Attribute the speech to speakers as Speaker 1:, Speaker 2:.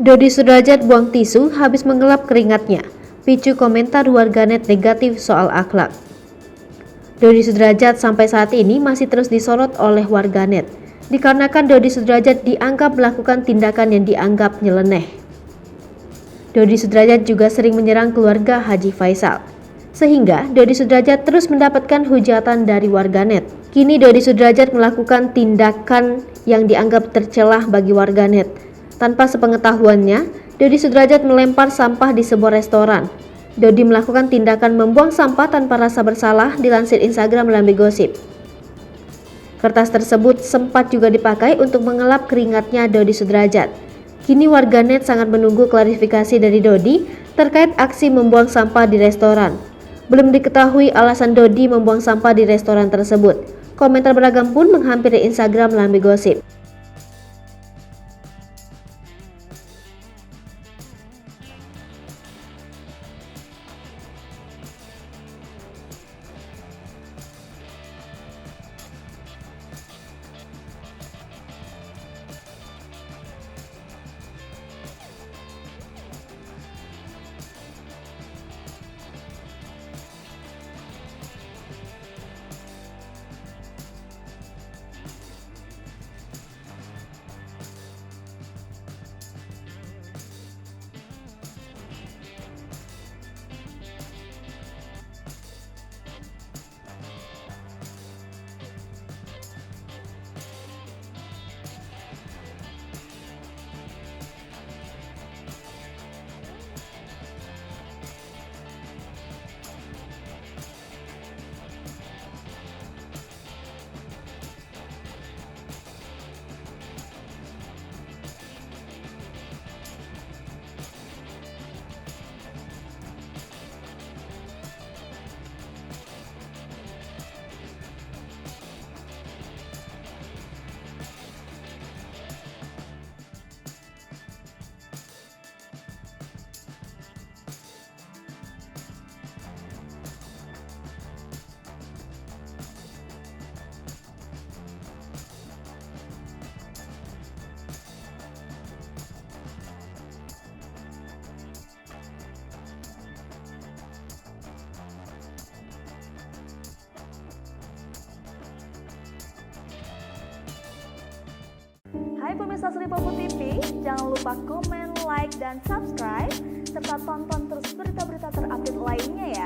Speaker 1: Dodi Sudrajat buang tisu habis mengelap keringatnya. Picu komentar warganet negatif soal akhlak. Dodi Sudrajat sampai saat ini masih terus disorot oleh warganet, dikarenakan Dodi Sudrajat dianggap melakukan tindakan yang dianggap nyeleneh. Dodi Sudrajat juga sering menyerang keluarga Haji Faisal, sehingga Dodi Sudrajat terus mendapatkan hujatan dari warganet. Kini Dodi Sudrajat melakukan tindakan yang dianggap tercelah bagi warganet. Tanpa sepengetahuannya, Dodi Sudrajat melempar sampah di sebuah restoran. Dodi melakukan tindakan membuang sampah tanpa rasa bersalah, dilansir Instagram Lambe Gosip. Kertas tersebut sempat juga dipakai untuk mengelap keringatnya Dodi Sudrajat. Kini warganet sangat menunggu klarifikasi dari Dodi terkait aksi membuang sampah di restoran. Belum diketahui alasan Dodi membuang sampah di restoran tersebut. Komentar beragam pun menghampiri Instagram Lambe Gosip.
Speaker 2: Hai pemirsa Sri Popo TV, jangan lupa komen, like, dan subscribe, serta tonton terus berita-berita terupdate lainnya ya.